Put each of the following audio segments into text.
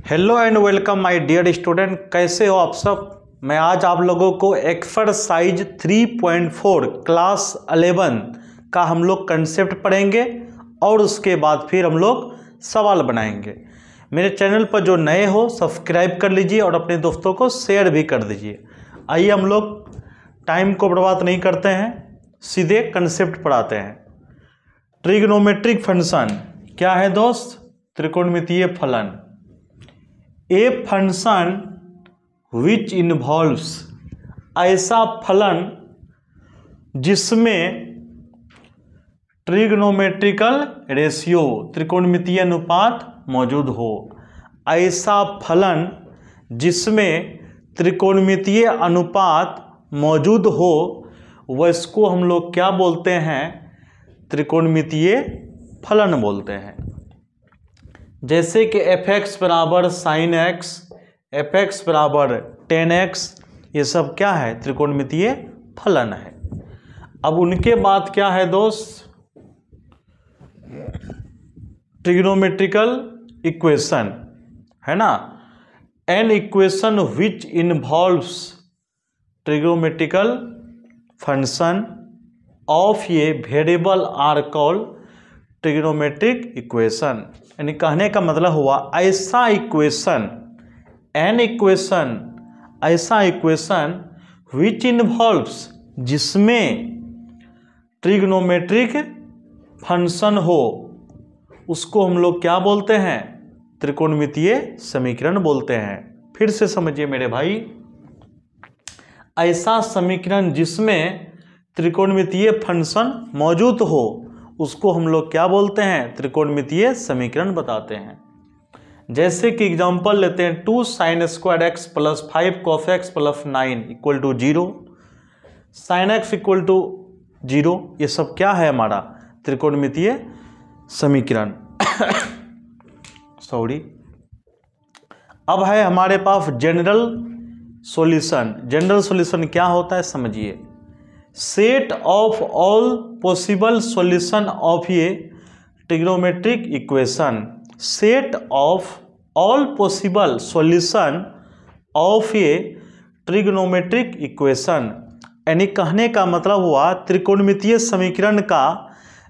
Hello and welcome my dear student. कैसे हो आप सब। मैं आज आप लोगों को एक्सरसाइज 3.4 क्लास 11 का हम लोग कंसेप्ट पढ़ेंगे और उसके बाद फिर हम लोग सवाल बनाएंगे। मेरे चैनल पर जो नए हो सब्सक्राइब कर लीजिए और अपने दोस्तों को शेयर भी कर दीजिए। आइए हम लोग टाइम को बर्बाद नहीं करते हैं, सीधे कंसेप्ट पढ़ाते हैं। ट्रिग्नोमेट्रिक फंक्शन क्या है दोस्त? त्रिकोणमितीय फलन। ए फंक्शन विच इन्वॉल्व्स, ऐसा फलन जिसमें ट्रिग्नोमेट्रिकल रेशियो, त्रिकोणमितीय अनुपात मौजूद हो। ऐसा फलन जिसमें त्रिकोणमितीय अनुपात मौजूद हो वह इसको हम लोग क्या बोलते हैं? त्रिकोणमितीय फलन बोलते हैं। जैसे कि एफ एक्स बराबर साइन एक्स, एफ एक्स बराबर टेन एक्स, ये सब क्या है? त्रिकोणमितीय फलन है। अब उनके बाद क्या है दोस्त? ट्रिग्नोमेट्रिकल इक्वेशन है ना। An equation which involves trigonometrical function of a variable are called trigonometric equation. यानी कहने का मतलब हुआ ऐसा इक्वेशन, एन इक्वेशन, ऐसा इक्वेशन विच इन्वॉल्व्स, जिसमें ट्रिग्नोमेट्रिक फंक्शन हो, उसको हम लोग क्या बोलते हैं? त्रिकोणमितीय समीकरण बोलते हैं। फिर से समझिए मेरे भाई, ऐसा समीकरण जिसमें त्रिकोणमितीय फंक्शन मौजूद हो उसको हम लोग क्या बोलते हैं? त्रिकोणमितीय समीकरण बताते हैं। जैसे कि एग्जांपल लेते हैं, 2 sin square x plus 5 cos x plus 9 equal to 0, sine x equal to 0। ये सब क्या है? हमारा त्रिकोणमितीय समीकरण। सॉरी। अब है हमारे पास जनरल सॉल्यूशन। जनरल सॉल्यूशन क्या होता है समझिए। Set of all possible solution of A trigonometric equation, set of all possible solution of A trigonometric equation. यानी कहने का मतलब हुआ त्रिकोणमितीय समीकरण का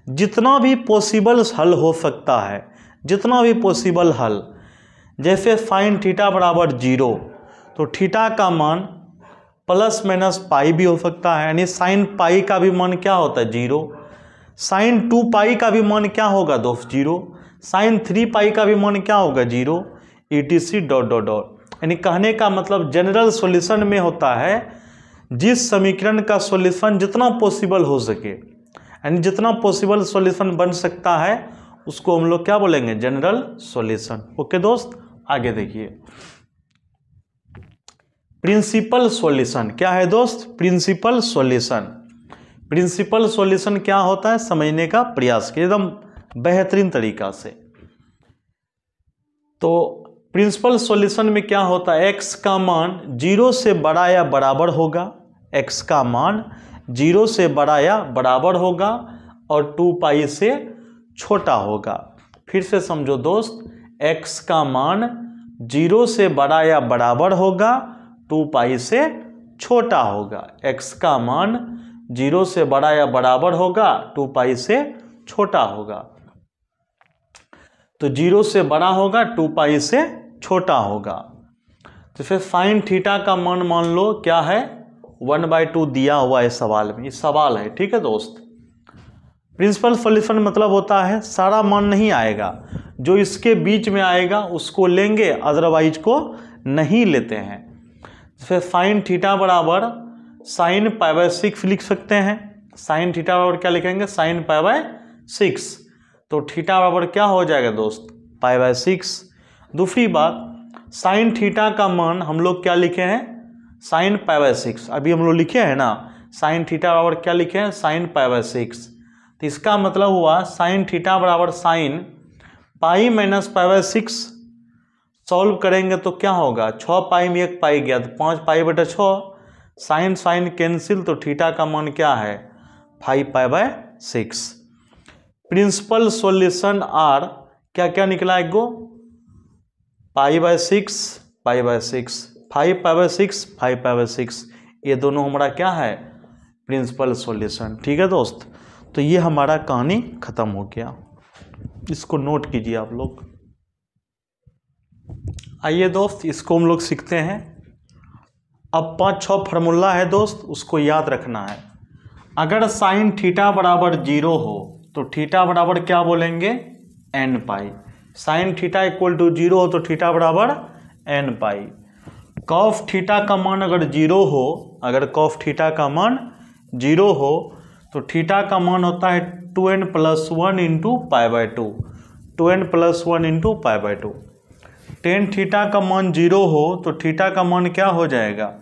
जितना भी पॉसिबल हल हो सकता है, जितना भी पॉसिबल हल। जैसे साइन थीटा बराबर 0, तो थीटा का मान प्लस माइनस पाई भी हो सकता है, यानी साइन पाई का भी मान क्या होता है? 0। साइन 2 पाई का भी मान क्या होगा दोस्त? 0। साइन 3 पाई का भी मान क्या होगा? 0। ETC dot dot dot. यानी कहने का मतलब जनरल सॉल्यूशन में होता है जिस समीकरण का सॉल्यूशन जितना पॉसिबल हो सके, यानी जितना पॉसिबल सॉल्यूशन बन सकता है उसको हम लोग क्या बोलेंगे? General solution. ओके दोस्त, आगे देखिए। प्रिंसिपल सॉल्यूशन क्या है दोस्त? Principal solution. प्रिंसिपल सॉल्यूशन क्या होता है समझने का प्रयास कीजिए एकदम बेहतरीन तरीका से। तो प्रिंसिपल सॉल्यूशन में क्या होता है? एक्स का मान 0 से बड़ा या बराबर होगा, एक्स का मान 0 से बड़ा या बराबर होगा और 2 पाई से छोटा होगा। फिर से समझो दोस्त, एक्स का मान 0 से बड़ा या बराबर होगा, 2 पाई से छोटा होगा। x का मान 0 से बड़ा या बराबर होगा, 2 पाई से छोटा होगा। तो 0 से बड़ा होगा, 2 पाई से छोटा होगा। तो फिर साइन थीटा का मान लो क्या है? 1/2 दिया हुआ है सवाल में। ये सवाल है, ठीक है दोस्त। प्रिंसिपल सॉल्यूशन मतलब होता है सारा मान नहीं आएगा, जो इसके बीच में आएगा उसको लेंगे, अदरवाइज को नहीं लेते हैं। फिर साइन थीटा बराबर साइन π/6 लिख सकते हैं। साइन थीटा बराबर क्या लिखेंगे? साइन π/6। तो थीटा बराबर क्या हो जाएगा दोस्त? π/6। दूसरी बात, साइन थीटा का मान हम लोग क्या लिखे हैं? साइन π/6। अभी हम लोग लिखे हैं ना, साइन थीटा बराबर क्या लिखे हैं? साइन π/6। तो इसका मतलब हुआ साइन थीटा बराबर साइन पाई माइनस π/6। सॉल्व करेंगे तो क्या होगा? 6 पाई में 1 पाई गया तो 5 पाई/6। साइन साइन कैंसिल, तो थीटा का मान क्या है? 5 π/6। प्रिंसिपल सॉल्यूशन आर क्या क्या निकला? एक गो π/6 π/6, 5π/6 5π/6, ये दोनों हमारा क्या है, प्रिंसिपल सॉल्यूशन। ठीक है दोस्त, तो ये हमारा कहानी खत्म हो गया, इसको नोट कीजिए आप लोग। आइए दोस्त, इसको हम लोग सीखते हैं। अब 5-6 फार्मूला है दोस्त, उसको याद रखना है। अगर साइन थीटा बराबर 0 हो तो थीटा बराबर क्या बोलेंगे, n pi. Sine theta equal to 0 हो तो थीटा बराबर n पाई। कॉफ थीटा का मान अगर 0 हो, अगर कॉफ थीटा का मान 0 हो तो थीटा का मान होता है 2n+1 into π/2, 2n+1 into π/2। Tan theta का मान 0 हो तो थीटा का मान क्या हो जाएगा,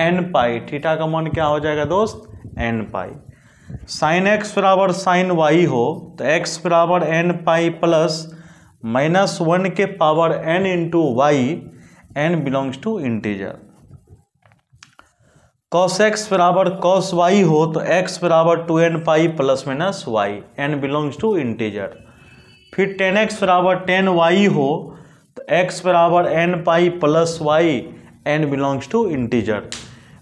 n पाई। थीटा का मान क्या हो जाएगा दोस्त, n पाई। साइन x बराबर साइन y हो तो x बराबर n पाई प्लस -1 के power n into y, n belongs to integer. cos x बराबर cos y हो तो x बराबर 2n pi plus minus y, n belongs to integer. फिर tan x बराबर tan y हो तो x बराबर n pi plus y, n belongs to integer.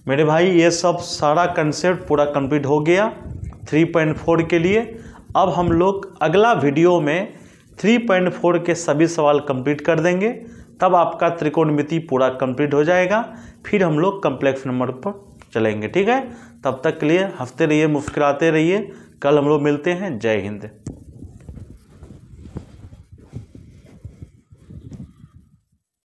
मेरे भाई ये सब सारा कंसेप्ट पूरा कंप्लीट हो गया 3.4 के लिए। अब हम लोग अगला वीडियो में 3.4 के सभी सवाल कंप्लीट कर देंगे, तब आपका त्रिकोणमिति पूरा कंप्लीट हो जाएगा। फिर हम लोग कॉम्प्लेक्स नंबर पर चलेंगे। ठीक है, तब तक के लिए हंसते रहिए, मुस्कुराते रहिए। कल हम लोग मिलते हैं। जय हिंद।